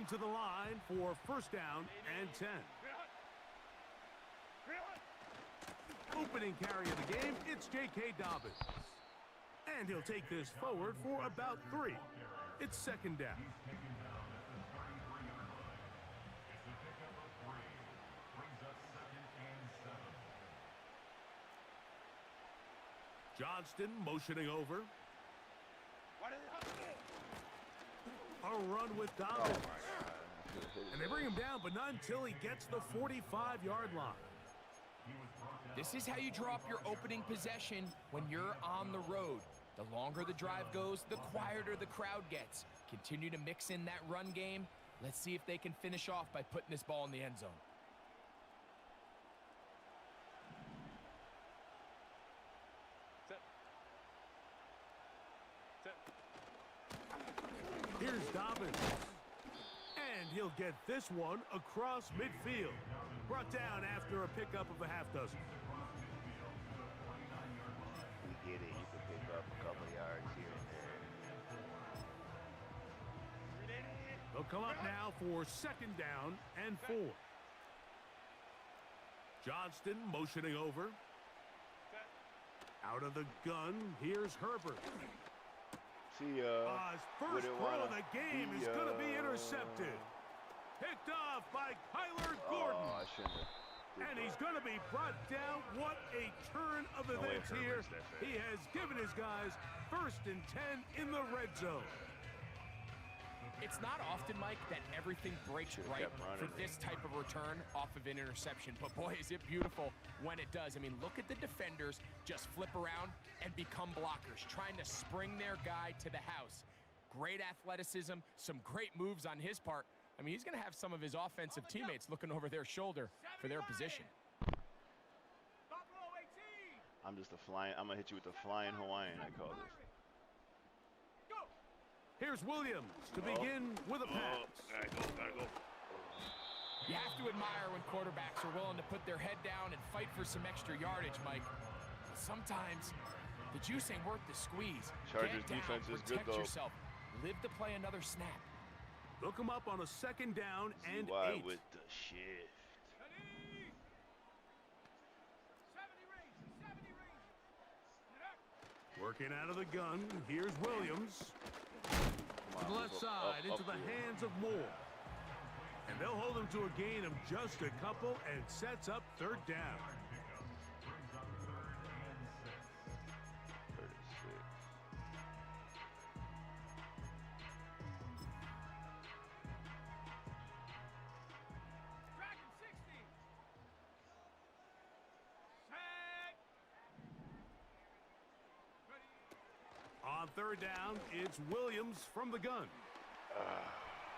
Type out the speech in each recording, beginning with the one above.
come to the line for first down and 10. Opening carry of the game, it's J.K. Dobbins. And he'll take this forward for about 3. It's second down. Johnston motioning over. A run with Dobbins. And they bring him down, but not until he gets the 45-yard line. This is how you draw up your opening possession when you're on the road. The longer the drive goes, the quieter the crowd gets. Continue to mix in that run game. Let's see if they can finish off by putting this ball in the end zone. Here's Dobbins. And he'll get this one across midfield. Brought down after a pickup of a half dozen. We get it. You can pick up a couple yards here and there. They'll come up now for second down and 4. Johnston motioning over. Out of the gun, here's Herbert. See, His first throw of the game is going to be intercepted. Picked off by Kyler Gordon. Oh, I shouldn't have. And he's going to be brought down. What a turn of events here. He has given his guys first and 10 in the red zone. It's not often, Mike, that everything breaks right for this type of return off of an interception. But, boy, is it beautiful when it does. I mean, look at the defenders just flip around and become blockers, trying to spring their guy to the house. Great athleticism, some great moves on his part. I mean, he's going to have some of his offensive teammates looking over their shoulder for their position. I'm just a flying. I'm going to hit you with the flying Hawaiian, I call this. Here's Williams to begin with a pass. Gotta go. You have to admire when quarterbacks are willing to put their head down and fight for some extra yardage, Mike. But sometimes the juice ain't worth the squeeze. Chargers Get down, defense is good, protect though. yourself. Live to play another snap. They'll come up on a second down and 8. With the shift. Working out of the gun, here's Williams. To the left side, into the hands of Moore. And they'll hold him to a gain of just a couple and sets up third down. On third down, it's Williams from the gun.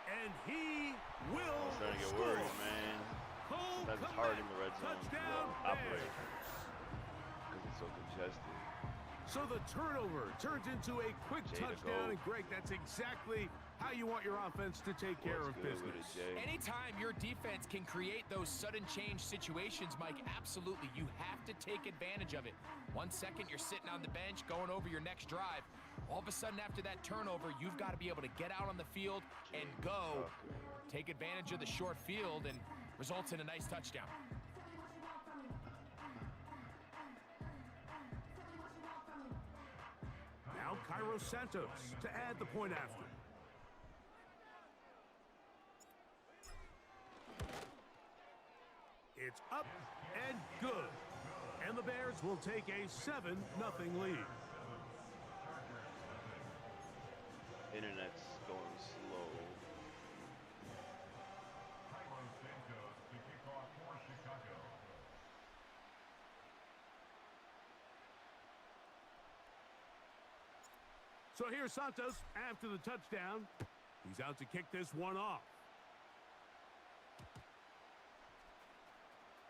And he will I'm starting to get score. worried, man. Cole That's hard in the red zone. Touchdown, Operate. Bears. Because it's so congested. So the turnover turns into a quick touchdown. And Greg, that's exactly how you want your offense to take care of business. Anytime your defense can create those sudden change situations, Mike, absolutely, you have to take advantage of it. 1 second, you're sitting on the bench, going over your next drive. All of a sudden, after that turnover, you've got to be able to get out on the field and go. Take advantage of the short field and results in a nice touchdown. Now Cairo Santos to add the point after. It's up and good. And the Bears will take a 7-0 lead. Internet's going slow. So here's Santos after the touchdown. He's out to kick this one off.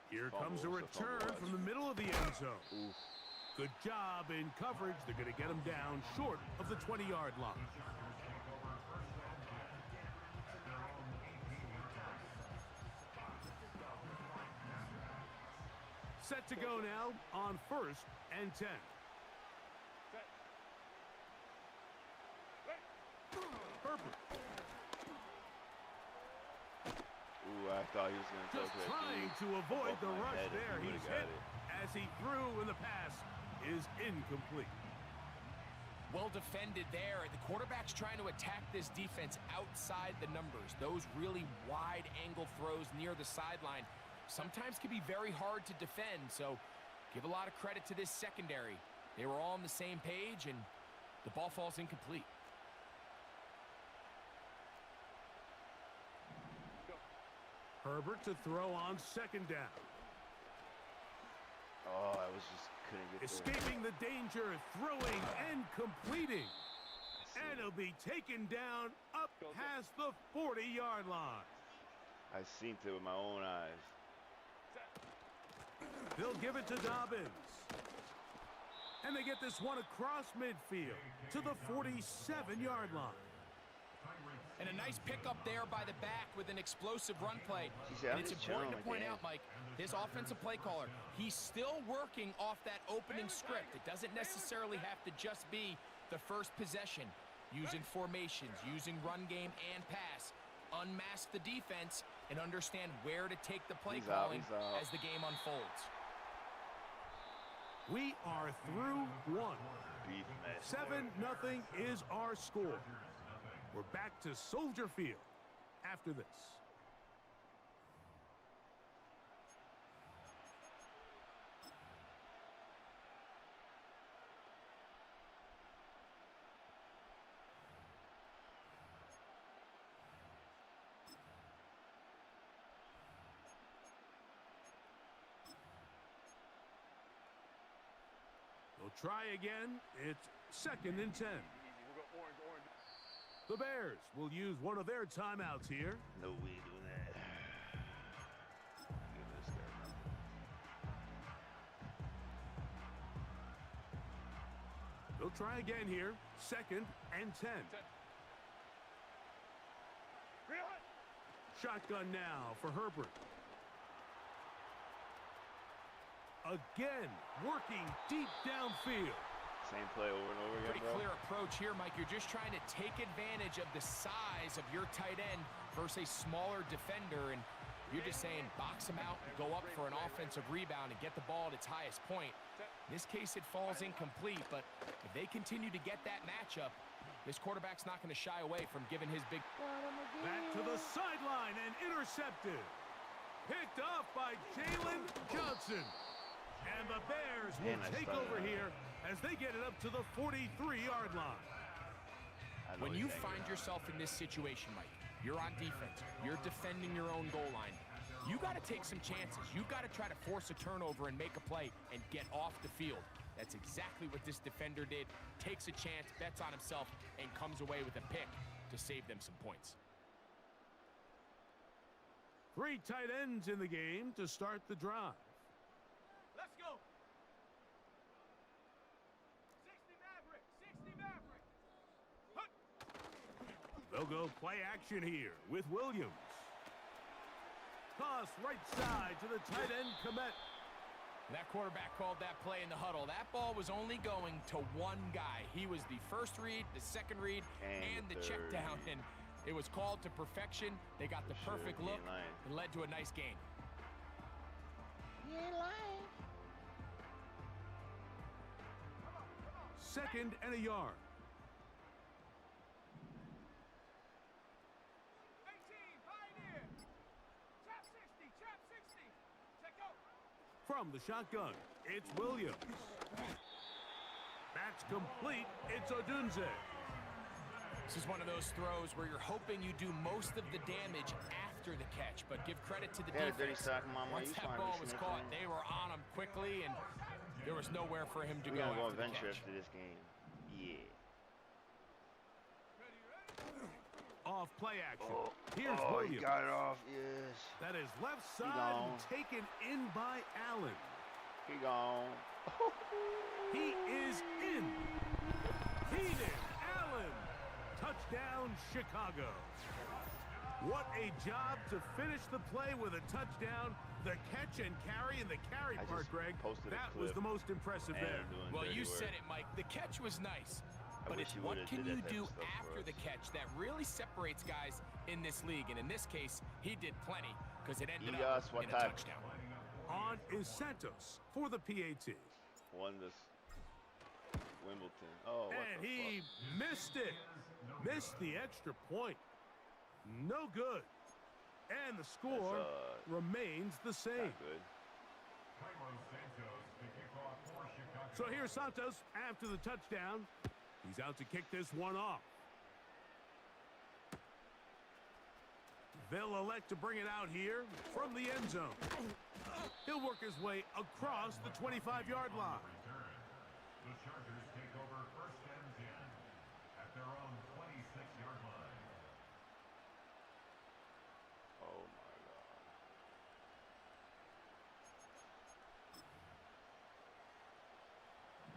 Here comes a return from the middle of the end zone. Oof. Good job in coverage. They're going to get him down short of the 20-yard line. Set to go now on first and 10. Herbert. Ooh, I thought he was going to go Just to that trying dude. to avoid the Above my rush head if there. he He's would've got hit it. as he threw, and the pass is incomplete. Well defended there. The quarterback's trying to attack this defense outside the numbers. Those really wide angle throws near the sideline sometimes can be very hard to defend, so give a lot of credit to this secondary. They were all on the same page, and the ball falls incomplete. Herbert to throw on second down. Oh, I was just couldn't get Escaping the danger, throwing and completing. And he'll be taken down up past the 40-yard line. I seen it with my own eyes. They'll give it to Dobbins. And they get this one across midfield to the 47-yard line. And a nice pickup there by the back with an explosive run play. I'm And it's just important to chilling, point out, Mike, this offensive play caller, he's still working off that opening script. It doesn't necessarily have to just be the first possession. Using formations, using run game and pass. Unmask the defense and understand where to take the play calling as the game unfolds. We are through one. Beef mess. 7-0 is our score. We're back to Soldier Field after this. They'll try again. It's 2nd and 10. The Bears will use one of their timeouts here. No, we ain't doing that. Give this guy. They'll try again here. 2nd and 10. Shotgun now for Herbert. Again, working deep downfield. Same play over and over again, Pretty bro. clear approach here, Mike. You're just trying to take advantage of the size of your tight end versus a smaller defender, and you're just saying box him out and go up for an offensive rebound and get the ball at its highest point. In this case, it falls incomplete, but if they continue to get that matchup, this quarterback's not going to shy away from giving his big... Back to the sideline and intercepted. Picked off by Jalen Johnson. And the Bears will take over here as they get it up to the 43-yard line. When you find yourself in this situation, Mike, you're on defense, you're defending your own goal line, you got to take some chances. You got to try to force a turnover and make a play and get off the field. That's exactly what this defender did. Takes a chance, bets on himself, and comes away with a pick to save them some points. 3 tight ends in the game to start the drive. Let's go. 60 Maverick. They'll go play action here with Williams. Toss right side to the tight end, Komet. That quarterback called that play in the huddle. That ball was only going to one guy. He was the first read, the second read, and the check down. And it was called to perfection. They got the perfect look and led to a nice gain. You ain't lying. 2nd and a yard. 18, Pioneer. Trap 60, trap 60. Check out. From the shotgun, it's Williams. That's complete. It's Odunze. This is one of those throws where you're hoping you do most of the damage after the catch, but give credit to the defense. Once that ball was caught, they were on him quickly, and there was nowhere for him to go after the catch. After this game. Yeah. Off play action. Here's He Williams. got it off. Yes. That is left side and taken in by Allen. He gone. He is in. Keenan Allen. Touchdown, Chicago. What a job to finish the play with a touchdown. The catch and carry and the carry part, Greg, that was the most impressive there. Well, you said it, Mike. The catch was nice. But it's wish he what would've can did you that type do of stuff for after us. the catch that really separates guys in this league. And in this case, he did plenty because it ended up in a touchdown. On is Santos for the PAT. Won this Wimbledon. Oh, what And the he fuck? missed it. Missed the extra point. No good. And the score remains the same. Not good. So here's Santos after the touchdown. He's out to kick this one off. They'll elect to bring it out here from the end zone. He'll work his way across the 25-yard line. The Chargers take over first and 10 at their own 26-yard line. Oh my God.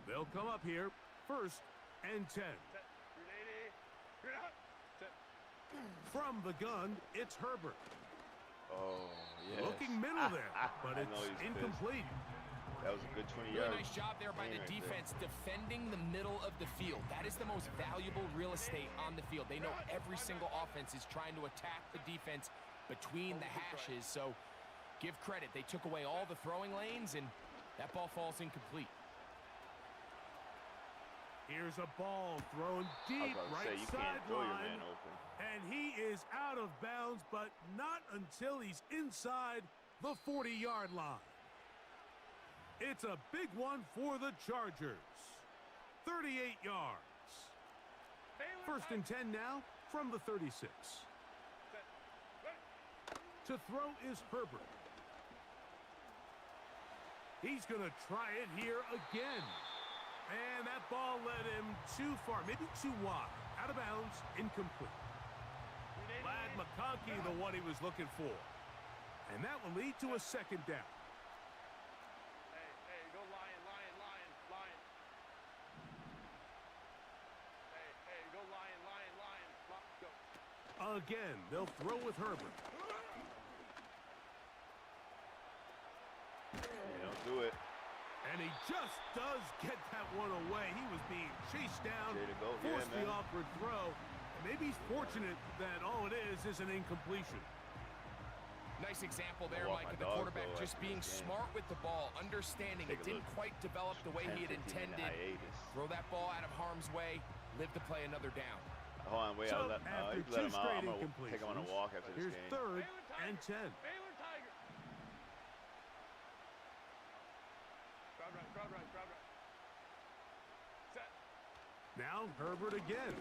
They'll come up here first and 10. From the gun, it's Herbert. Oh, yes. Looking middle there, but I know it's he's incomplete. That was a good 20 Really yards. nice job there by the defense defending the middle of the field. That is the most valuable real estate on the field. They know every single offense is trying to attack the defense between the hashes. So give credit. They took away all the throwing lanes, and that ball falls incomplete. Here's a ball thrown deep right you can't throw your man sideline. open. And he is out of bounds, but not until he's inside the 40-yard line. It's a big one for the Chargers. 38 yards. First and 10 now from the 36. To throw is Herbert. He's going to try it here again. And that ball led him too far, maybe too wide. Out of bounds, incomplete. Lad McConkey, the one he was looking for. And that will lead to a second down. Hey, go Lion. Hey, go Lion. Go. Again, they'll throw with Herbert. You don't do it. And he just does get that one away. He was being chased down, Way to go. forced Yeah, the man. awkward throw. And maybe he's fortunate that all it is an incompletion. Nice example there, walk Mike, my of the dog, quarterback though, just after being this game. smart with the ball, understanding Take it a didn't look. quite develop the way he had 10, 15 minute intended. hiatus. Throw that ball out of harm's way, live to play another down. Hold on, wait. So I'll after you can let two him out. straight I'm going to take him on a incompletions, walk after this here's game. third and 10. Baylor Tiger. Crowd run. Set. Now Herbert again.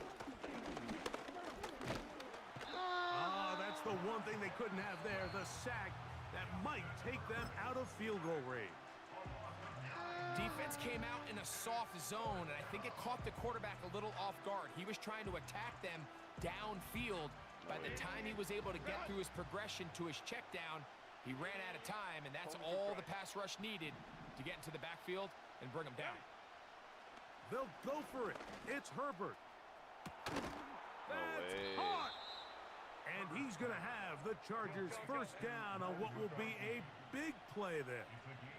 That's the one thing they couldn't have there, the sack that might take them out of field goal range. Defense came out in a soft zone, and I think it caught the quarterback a little off guard. He was trying to attack them downfield. By the time he was able to get through his progression to his check down, he ran out of time, and that's all the pass rush needed to get into the backfield and bring him down. They'll go for it. It's Herbert. That's way. caught. And he's going to have the Chargers first down on what will be a big play there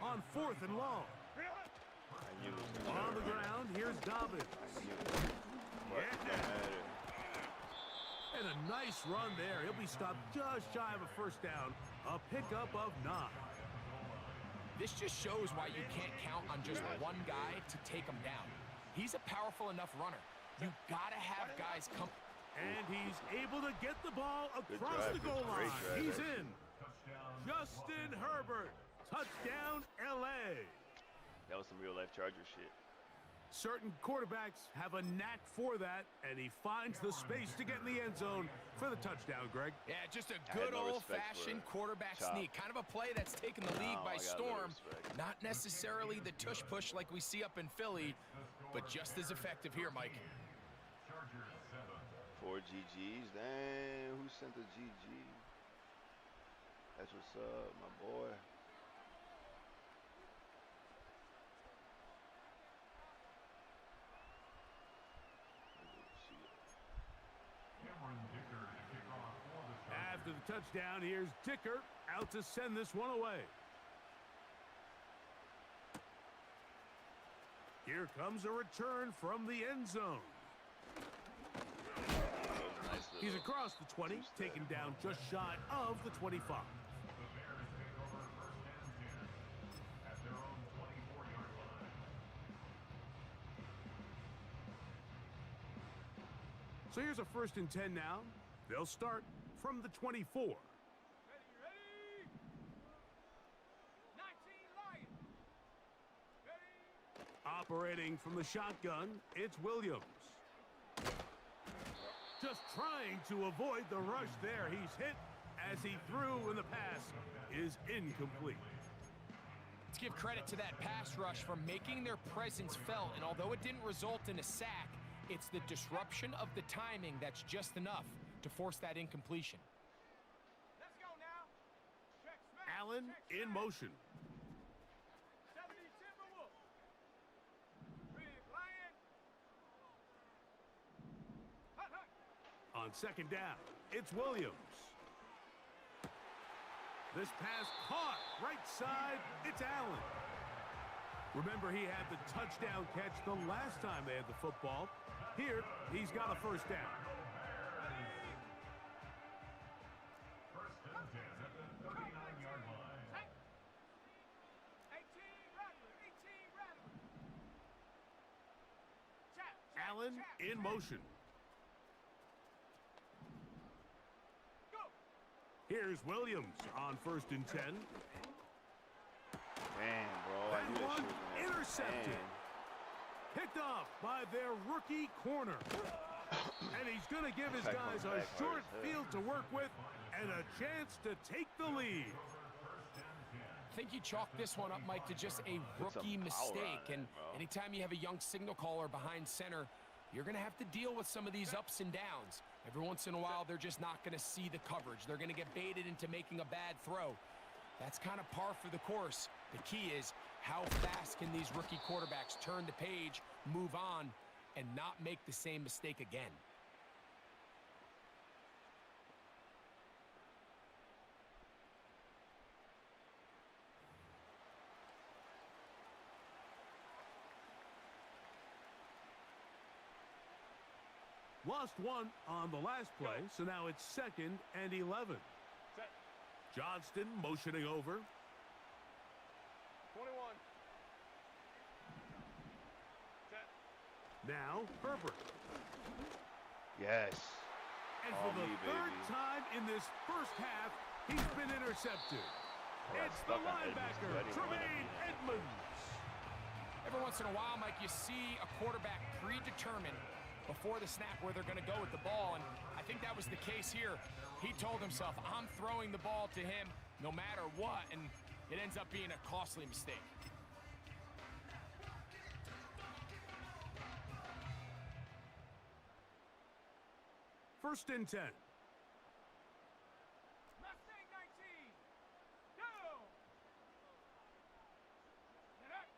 on 4th and long. I knew it was gonna On the hurt. ground, here's Dobbins. But Yeah. no matter. And a nice run there. He'll be stopped just shy of a first down. A pickup of 9. This just shows why you can't count on just one guy to take him down. He's a powerful enough runner. You gotta have guys come. And he's able to get the ball across drive, the goal great line. drive, He's actually. in. Justin Herbert. Touchdown, LA. That was some real-life Charger shit. Certain quarterbacks have a knack for that, and he finds the space to get in the end zone for the touchdown, Greg. Yeah, just a had good no respect old-fashioned for quarterback Chop. sneak. Kind of a play that's taken the league No, by I got little storm. respect. Not necessarily the tush-push like we see up in Philly, but just as effective here, Mike. Chargers 7. 4 GGs. Dang, who sent the GG? That's what's up, my boy. Cameron Dicker to kick off for the Chargers. After the touchdown, here's Dicker out to send this one away. Here comes a return from the end zone. He's across the 20, taken down just shy of the 25. The Bears take over first and 10 at their own 24-yard line. So here's a 1st and 10 now. They'll start from the 24. Ready? 19 Lions. Ready? Operating from the shotgun, it's Williams. Just trying to avoid the rush there. He's hit as he threw, and the pass is incomplete. Let's give credit to that pass rush for making their presence felt, and although it didn't result in a sack, it's the disruption of the timing that's just enough to force that incompletion. Let's go now. Check smash. Allen Check in smash. motion. 70 Timberwolves. Big Lion. Hut, hut. On 2nd down, it's Williams. This pass caught right side, it's Allen. Remember, he had the touchdown catch the last time they had the football. Here, he's got a 1st down. First and 10 at the 39-yard line. 18 Rattler. 18 Rattler. Chap. Allen in motion. Go. Here's Williams on 1st and 10. Damn, bro. I That knew that one shit was gonna happen. intercepted. Damn. Picked off by their rookie corner. And he's going to give his guys a short field to work with and a chance to take the lead. I think you chalk this one up, Mike, to just a Put some rookie power on mistake. it, And bro. anytime you have a young signal caller behind center, you're going to have to deal with some of these ups and downs. Every once in a while, they're just not going to see the coverage. They're going to get baited into making a bad throw. That's kind of par for the course. The key is, how fast can these rookie quarterbacks turn the page, move on, and not make the same mistake again? Lost one on the last play, so now it's 2nd and 11. Set. Johnston motioning over. 21. Set. Now Herbert. Yes. And for the me, 3rd baby. time in this 1st half, he's been intercepted. got It's the stuck on Edmonds, linebacker, but I didn't want Tremaine Edmonds. Every once in a while, Mike, you see a quarterback predetermined before the snap where they're going to go with the ball, and I think that was the case here. He told himself, I'm throwing the ball to him no matter what, and it ends up being a costly mistake. First and 10. Mustang 19. Go. Get up.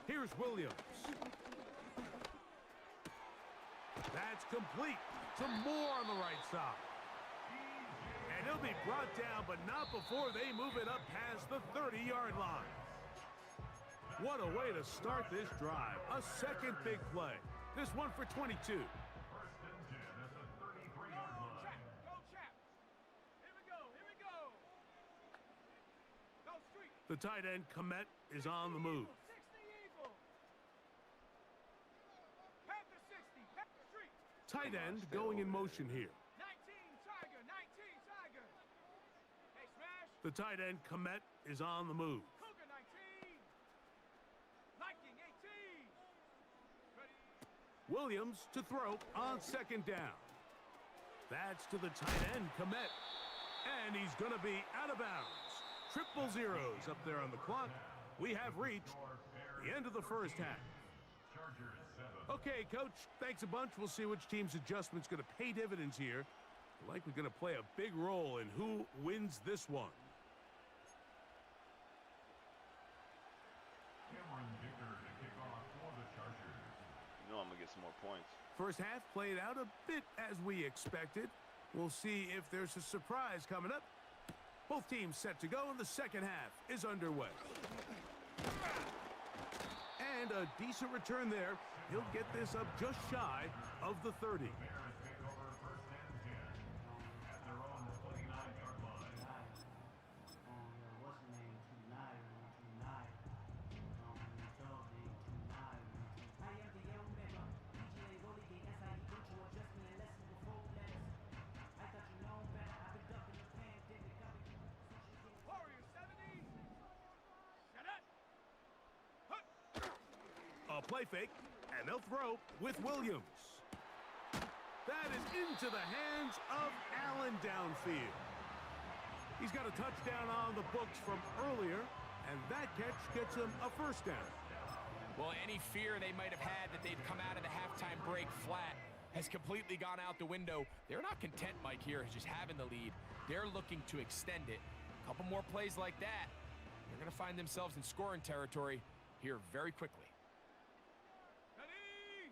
Here's Williams. That's complete. Some more on the right side. And he'll be brought down, but not before they move it up past the 30-yard line. What a way to start this drive. A 2nd big play. This one for 22. First and 10 at the 33-yard line. Go, Chap. Here we go. Here we go. Go, Street. The tight end, Komet, is on the move. 60 Eagle. Panther 60. Panther Street. Tight end going in motion here. 19 Tiger. 19 Tiger. Hey, smash. The tight end, Komet, is on the move. Cougar 19. Liking 18. Ready. Williams to throw on 2nd down. That's to the tight end, Komet. And he's going to be out of bounds. Triple zeros up there on the clock. We have reached the end of the 1st half. Chargers 7. Okay, Coach, thanks a bunch. We'll see which team's adjustment's going to pay dividends here. Likely going to play a big role in who wins this one. Cameron Dicker to kick off for the Chargers. You know I'm going to get some more points. First half played out a bit as we expected. We'll see if there's a surprise coming up. Both teams set to go, and the 2nd half is underway. And a decent return there. He'll get this up just shy of the 30. Bears take over first and 10 play fake, and they'll throw with Williams. That is into the hands of Allen downfield. He's got a touchdown on the books from earlier, and that catch gets him a first down. Well, any fear they might have had that they'd come out of the halftime break flat has completely gone out the window. They're not content, Mike, here, just having the lead. They're looking to extend it. A couple more plays like that, they're going to find themselves in scoring territory here very quickly. Ready?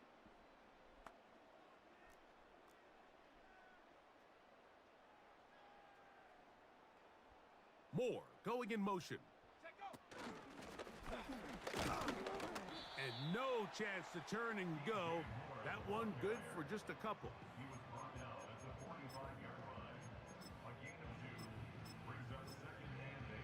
Moore going in motion. Set, go. And no chance to turn and go. That one good for just a couple. He was brought down at the 45-yard line. A gain of 2 brings up second and 8.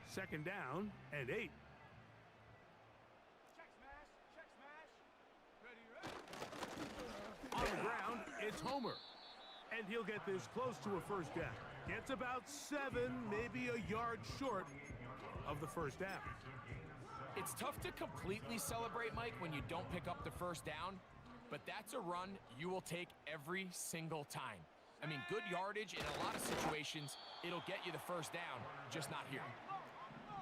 Second down and 8. Check smash. Check smash. Ready, ready. On the ground, it's Homer. And he'll get this close to a first down. Gets about 7, maybe a yard short of the first down. It's tough to completely celebrate, Mike, when you don't pick up the first down, but that's a run you will take every single time. I mean, good yardage in a lot of situations, it'll get you the first down, just not here.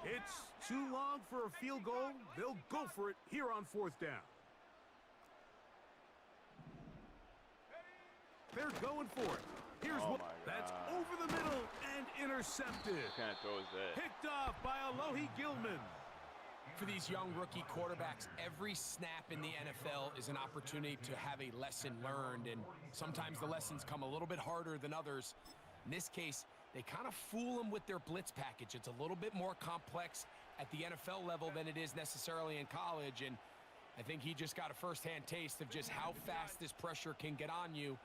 It's too long for a field goal. They'll go for it here on fourth down. They're going for it. Here's Oh what. my That's God. over the middle and intercepted. What kind of throw is that? Picked off by Alohi Gilman. For these young rookie quarterbacks, every snap in the NFL is an opportunity to have a lesson learned, and sometimes the lessons come a little bit harder than others. In this case, they kind of fool them with their blitz package. It's a little bit more complex at the NFL level than it is necessarily in college, and I think he just got a first-hand taste of just how fast this pressure can get on you.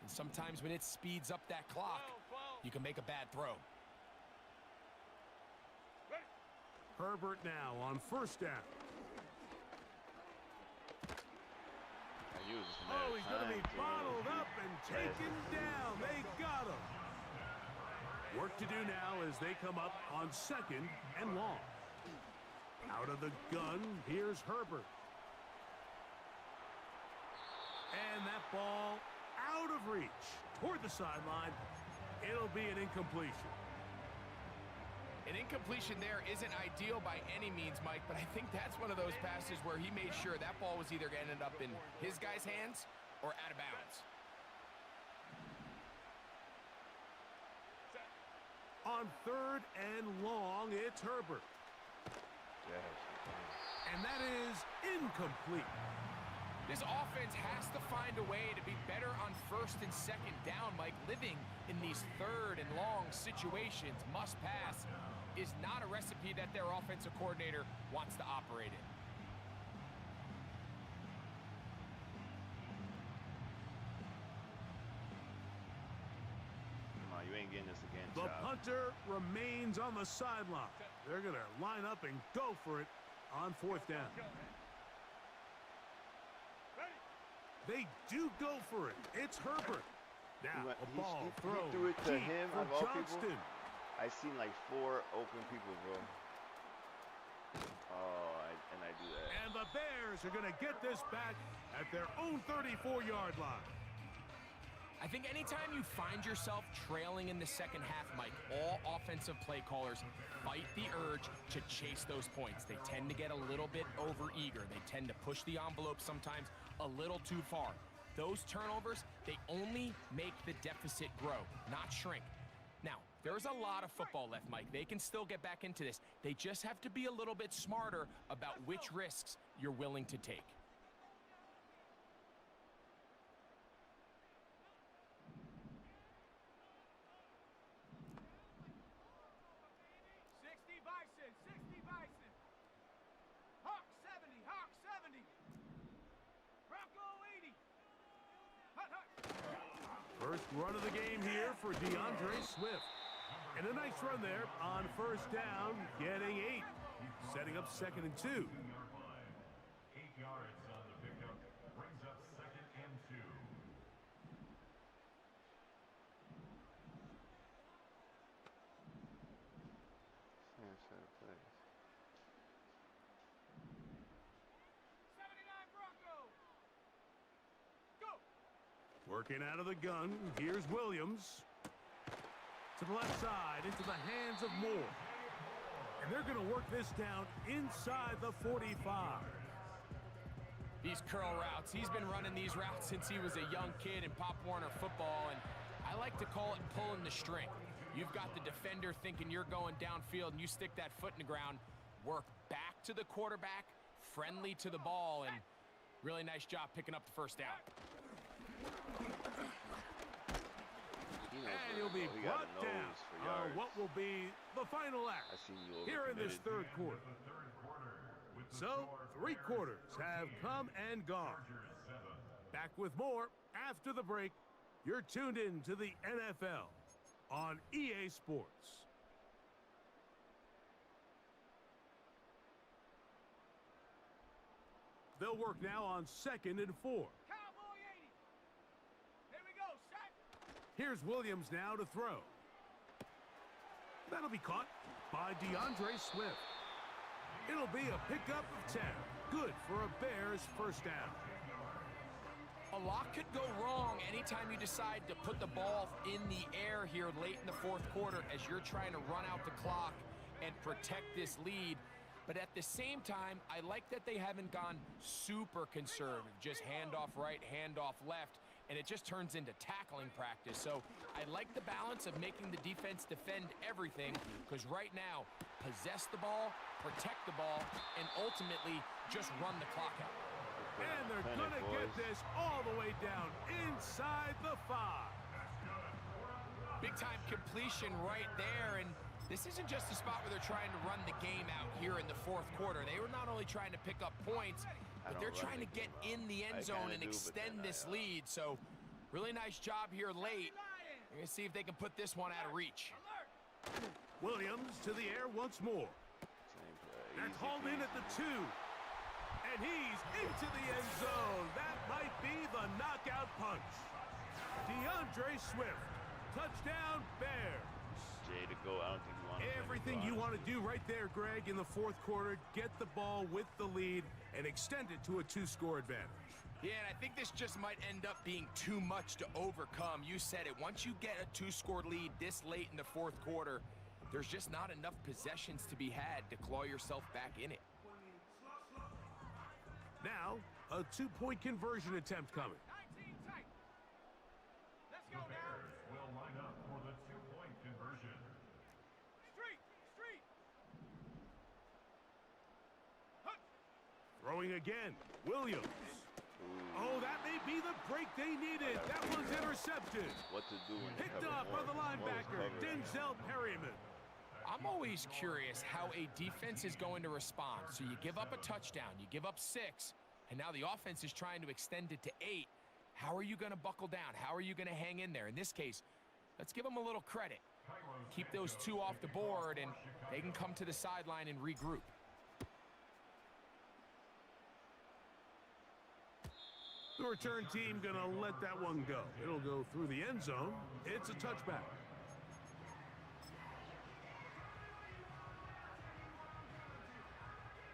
And sometimes when it speeds up that clock, you can make a bad throw. Herbert now on first down. I use this Oh, he's going to be bottled up and taken down. They got him. Work to do now as they come up on second and long. Out of the gun, here's Herbert. And that ball out of reach toward the sideline. It'll be an incompletion. An incompletion there isn't ideal by any means, Mike, but I think that's one of those passes where he made sure that ball was either going to end up in his guy's hands or out of bounds. On third and long, it's Herbert. Yes. And that is incomplete. This offense has to find a way to be better on first and second down, Mike. Living in these third and long situations, must pass, is not a recipe that their offensive coordinator wants to operate in. Come on, you ain't getting this again, The child. punter remains on the sideline. They're going to line up and go for it on fourth down. They do go for it. It's Herbert. Now, a ball He throw threw it to deep him, for of all Johnston. people. I seen like 4 open people, bro. Oh, and I do that. And the Bears are going to get this back at their own 34-yard line. I think anytime you find yourself trailing in the second half, Mike, all offensive play callers fight the urge to chase those points. They tend to get a little bit overeager. They tend to push the envelope sometimes a little too far. Those turnovers, they only make the deficit grow, not shrink. Now, there's a lot of football left, Mike. They can still get back into this. They just have to be a little bit smarter about which risks you're willing to take. Hawk 70, Hawk 70. Bronco 80. Hut, hut. First run of the game here for DeAndre Swift. And a nice run there on first down, getting 8. Setting up second and 2. 2-yard line. 8 yards on the pickup brings up second and 2. Working out of the gun, here's Williams. To the left side, into the hands of Moore. And they're going to work this down inside the 45. These curl routes, he's been running these routes since he was a young kid in Pop Warner football, and I like to call it pulling the string. You've got the defender thinking you're going downfield, and you stick that foot in the ground, work back to the quarterback, friendly to the ball, and really nice job picking up the first down. And he'll be brought down on what will be the final act here in this third quarter. So, 3 quarters have come and gone. Back with more after the break. You're tuned in to the NFL on EA Sports. They'll work now on 2nd and 4. Cowboy 80. Here we go, set. Here's Williams now to throw. That'll be caught by DeAndre Swift. It'll be a pickup of 10. Good for a Bears first down. A lot could go wrong anytime you decide to put the ball in the air here late in the fourth quarter as you're trying to run out the clock and protect this lead. But at the same time, I like that they haven't gone super conservative, just handoff right, handoff left, and it just turns into tackling practice. So I like the balance of making the defense defend everything, because right now, possess the ball, protect the ball, and ultimately just run the clock out. And they're going to get this all the way down inside the 5. Big time completion right there, and this isn't just a spot where they're trying to run the game out here in the fourth quarter. They were not only trying to pick up points, but they're trying to get in the end zone and extend this lead. So really nice job here late. We're going to see if they can put this one out of reach. Williams to the air once more. That's hauled in at the 2. And he's into the end zone. That might be the knockout punch. DeAndre Swift. Touchdown, Bears. Jay to go. I don't think you want to. Everything you want to do right there, Greg, in the fourth quarter. Get the ball with the lead and extend it to a 2-score advantage. Yeah, and I think this just might end up being too much to overcome. You said it. Once you get a 2-score lead this late in the fourth quarter, there's just not enough possessions to be had to claw yourself back in it. Now, a 2-point conversion attempt coming. 19 tight. Let's go now. Will line up for the 2-point conversion. Street. Throwing again, Williams. Oh, that may be the break they needed. That one's intercepted. What to do when Picked up by the linebacker, Denzel Perryman. I'm always curious how a defense is going to respond. So you give up a touchdown, you give up 6, and now the offense is trying to extend it to 8. How are you going to buckle down? How are you going to hang in there? In this case, let's give them a little credit. Keep those 2 off the board, and they can come to the sideline and regroup. The return team going to let that one go. It'll go through the end zone. It's a touchback.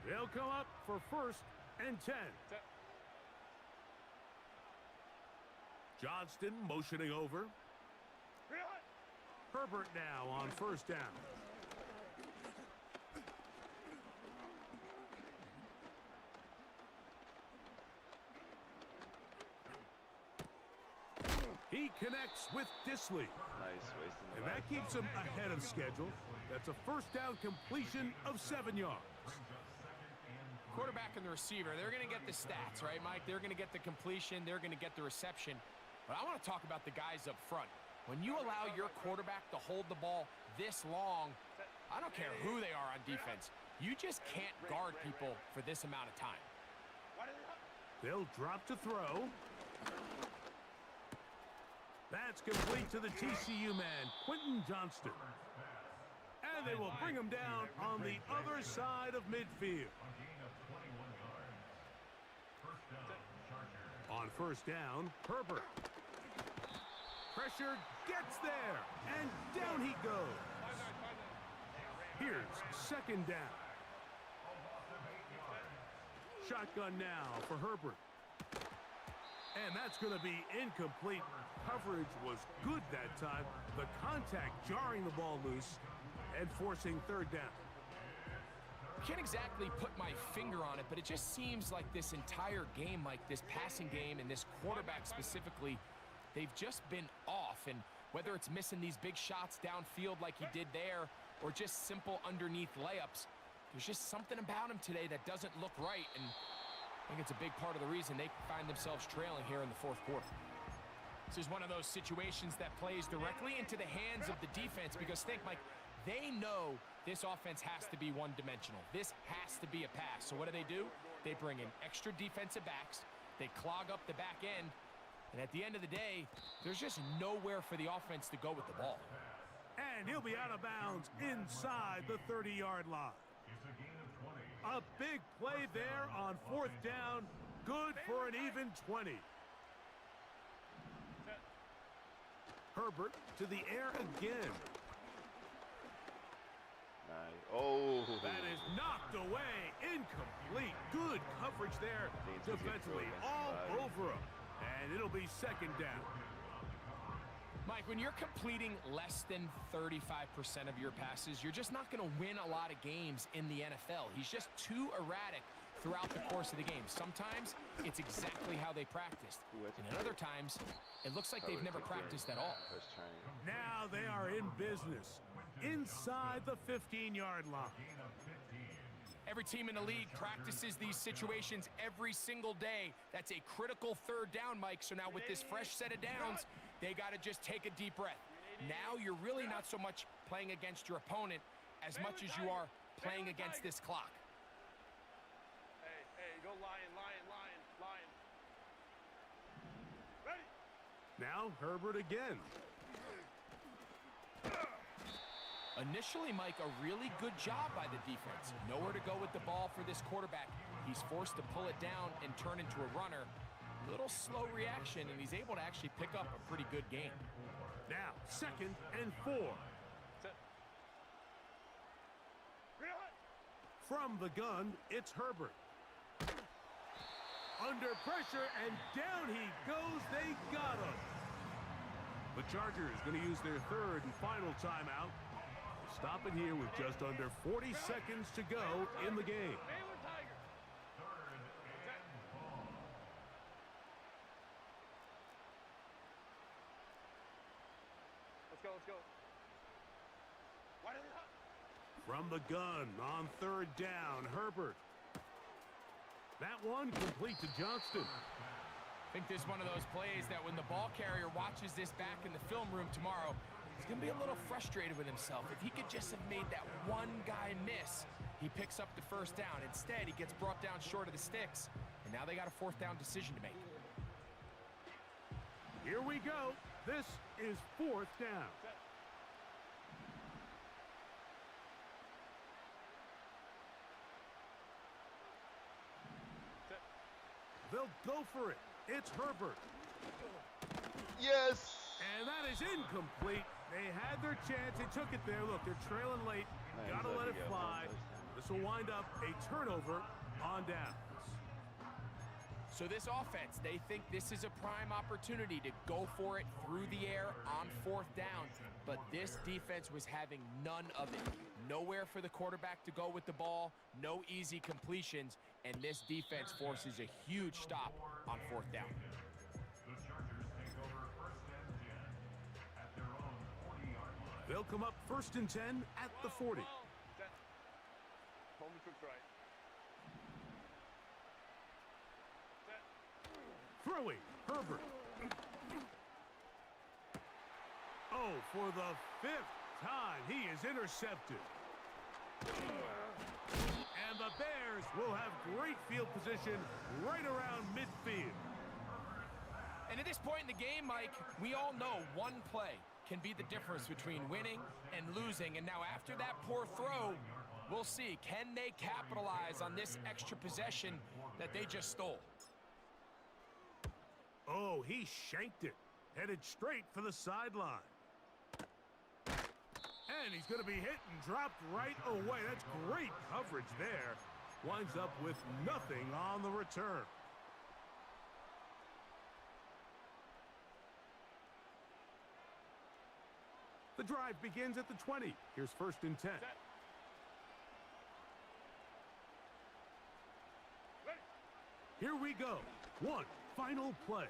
They'll come up for 1st and 10. Johnston motioning over. Herbert now on 1st down. He connects with Disley. Nice, wasting the And that keeps him ahead of schedule. That's a 1st down completion of 7 yards. Quarterback and the receiver, they're going to get the stats, right, Mike? They're going to get the completion. They're going to get the reception. But I want to talk about the guys up front. When you allow your quarterback to hold the ball this long, I don't care who they are on defense. You just can't guard people for this amount of time. They'll drop to throw. That's complete to the TCU man, Quentin Johnston. And they will bring him down on the other side of midfield. On 1st down, Herbert. Pressure gets there, and down he goes. Here's 2nd down. Shotgun now for Herbert. And that's going to be incomplete. Coverage was good that time. The contact jarring the ball loose and forcing third down. Can't exactly put my finger on it, but it just seems like this entire game, like this passing game and this quarterback specifically, they've just been off. And whether it's missing these big shots downfield like he did there or just simple underneath layups, there's just something about him today that doesn't look right. And I think it's a big part of the reason they find themselves trailing here in the fourth quarter. This is one of those situations that plays directly into the hands of the defense because think, Mike, they know this offense has to be one-dimensional. This has to be a pass. So what do? They bring in extra defensive backs. They clog up the back end. And at the end of the day, there's just nowhere for the offense to go with the ball. And he'll be out of bounds inside the 30-yard line. A big play there on fourth down. Good for an even 20. Herbert to the air again. Nice. Oh. That is knocked away. Incomplete. Good coverage there defensively all over him. And it'll be second down. Mike, when you're completing less than 35% of your passes, you're just not going to win a lot of games in the NFL. He's just too erratic throughout the course of the game. Sometimes it's exactly how they practiced. And at other times, it looks like they've never practiced at all. Now they are in business inside the 15-yard line. Every team in the league practices these situations every single day. That's a critical third down, Mike. So now with this fresh set of downs, they got to just take a deep breath. Now you're really not so much playing against your opponent as much as you are playing against this clock. Hey, go lion. Ready? Now Herbert again. Initially, Mike, a really good job by the defense. Nowhere to go with the ball for this quarterback. He's forced to pull it down and turn into a runner. Little slow reaction, and he's able to actually pick up a pretty good game. Now, 2nd and 4. From the gun, it's Herbert. Under pressure, and down he goes. They got him. The Chargers going to use their third and final timeout. Stop it here with just under 40 seconds to go in the game. Let's go. From the gun on third down, Herbert. That one complete to Johnston. I think this is one of those plays that when the ball carrier watches this back in the film room tomorrow, he's going to be a little frustrated with himself. If he could just have made that one guy miss, he picks up the first down. Instead, he gets brought down short of the sticks, and now they got a fourth down decision to make. Here we go. This is fourth down. They'll go for it. It's Herbert. Yes. And that is incomplete. They had their chance. They took it there. Look, they're trailing late. Got to let it fly. This will wind up a turnover on downs. So this offense, they think this is a prime opportunity to go for it through the air on fourth down. But this defense was having none of it. Nowhere for the quarterback to go with the ball. No easy completions. And this defense forces a huge stop on fourth down. They'll come up 1st and 10 at the 40. Hold me quick right. Throwing, Herbert. Oh, for the 5th time, he is intercepted. And the Bears will have great field position right around midfield. And at this point in the game, Mike, we all know one play can be the difference between winning and losing. And now after that poor throw, we'll see, can they capitalize on this extra possession that they just stole? Oh, he shanked it. Headed straight for the sideline. And he's going to be hit and dropped right away. That's great coverage there. Winds up with nothing on the return. The drive begins at the 20. Here's 1st and 10. Here we go. One final play.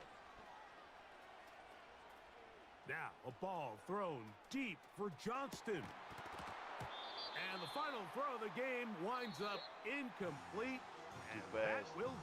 Now a ball thrown deep for Johnston. And the final throw of the game winds up incomplete. And that will